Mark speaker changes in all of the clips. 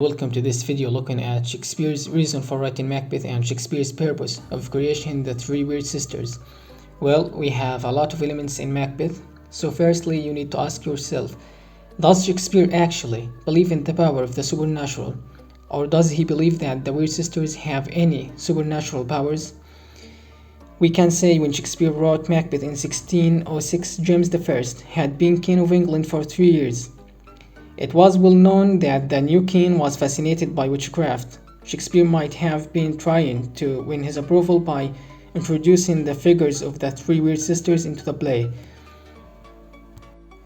Speaker 1: Welcome to this video looking at Shakespeare's reason for writing Macbeth and Shakespeare's purpose of creating the three weird sisters. Well, we have a lot of elements in Macbeth, so firstly you need to ask yourself, does Shakespeare actually believe in the power of the supernatural? Or does he believe that the weird sisters have any supernatural powers? We can say when Shakespeare wrote Macbeth in 1606, James I had been king of England for 3 years. It was well known that the new king was fascinated by witchcraft. Shakespeare might have been trying to win his approval by introducing the figures of the three weird sisters into the play.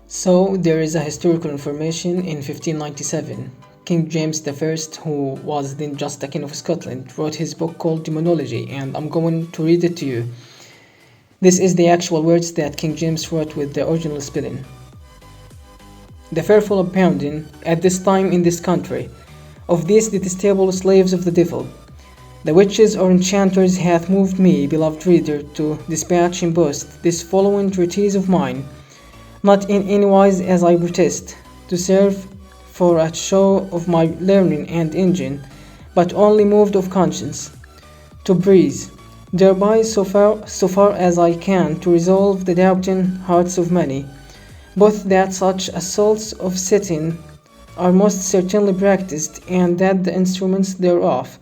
Speaker 1: So there is a historical information in 1597. King James I, who was then just the king of Scotland, wrote his book called Demonology, and I'm going to read it to you. This is the actual words that King James wrote with the original spelling. The fearful abounding at this time in this country of these detestable slaves of the devil, the witches or enchanters hath moved me, beloved reader, to dispatch and boast this following treatise of mine, not in any wise as I protest, to serve for a show of my learning and engine, but only moved of conscience, to breeze, thereby so far as I can, to resolve the doubting hearts of many, both that such assaults of Satan are most certainly practiced, and that the instruments thereof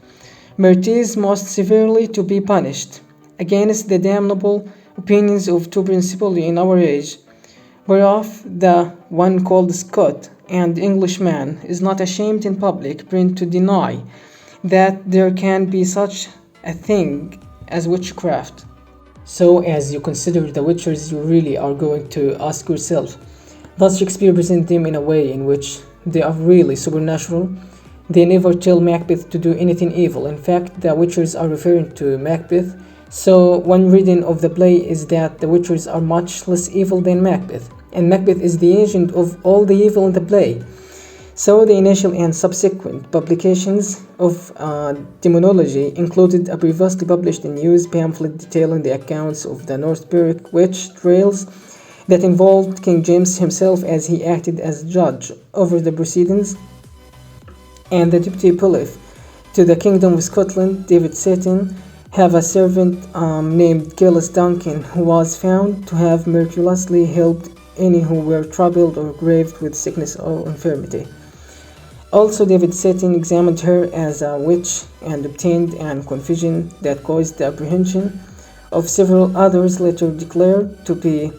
Speaker 1: merit most severely to be punished, against the damnable opinions of two principally in our age, whereof the one called Scot and Englishman is not ashamed in public print to deny that there can be such a thing as witchcraft. So as you consider the witches, you really are going to ask yourself, does Shakespeare present them in a way in which they are really supernatural? They never tell Macbeth to do anything evil. In fact, the witches are referring to Macbeth. So one reading of the play is that the witches are much less evil than Macbeth, and Macbeth is the agent of all the evil in the play. So the initial and subsequent publications of Demonology included a previously published and used pamphlet detailing the accounts of the North Berwick witch trials that involved King James himself, as he acted as judge over the proceedings, and the deputy bailiff to the Kingdom of Scotland, David Seton, have a servant named Gilles Duncan, who was found to have miraculously helped any who were troubled or grieved with sickness or infirmity. Also, David Seton examined her as a witch and obtained an confession that caused the apprehension of several others later declared to be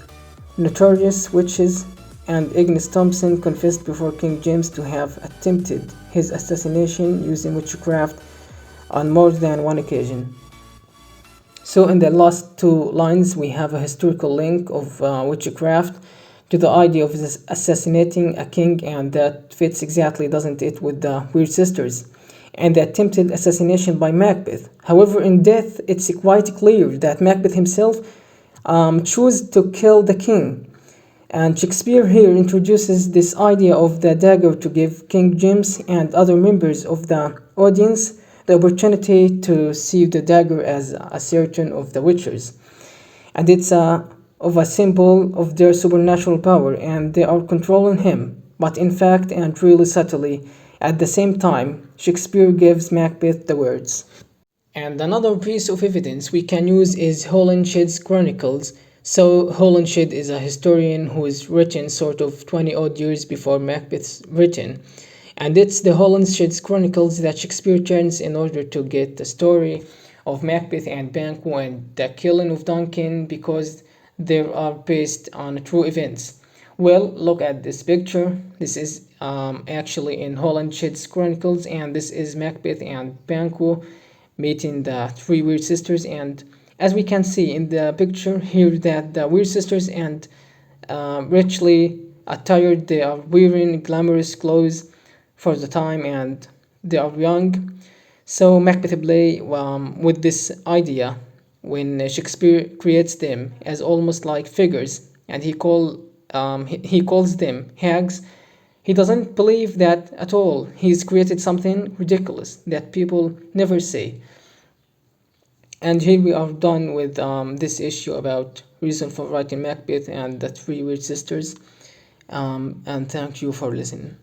Speaker 1: notorious witches, and Agnes Thompson confessed before King James to have attempted his assassination using witchcraft on more than one occasion. So in the last two lines we have a historical link of witchcraft to the idea of assassinating a king, and that fits exactly, doesn't it, with the weird sisters and the attempted assassination by Macbeth. However, in death it's quite clear that Macbeth himself chose to kill the king, and Shakespeare here introduces this idea of the dagger to give King James and other members of the audience the opportunity to see the dagger as a certain of the witches, and it's of a symbol of their supernatural power, and they are controlling him. But in fact, and really subtly, at the same time, Shakespeare gives Macbeth the words. And another piece of evidence we can use is Holinshed's Chronicles. So Holinshed is a historian who is written sort of 20 odd years before Macbeth's written. And it's the Holinshed's Chronicles that Shakespeare turns in order to get the story of Macbeth and Banquo and the killing of Duncan, because they are based on true events. Well, look at this picture. This is actually in Holinshed's Chronicles, and this is Macbeth and Banquo meeting the three weird sisters. And as we can see in the picture here, that the weird sisters and richly attired, they are wearing glamorous clothes for the time, and they are young. So Macbeth play with this idea when Shakespeare creates them as almost like figures, and he calls them hags. He doesn't believe that at all. He's created something ridiculous that people never say. And here we are done with this issue about reason for writing Macbeth and the three weird sisters. And thank you for listening.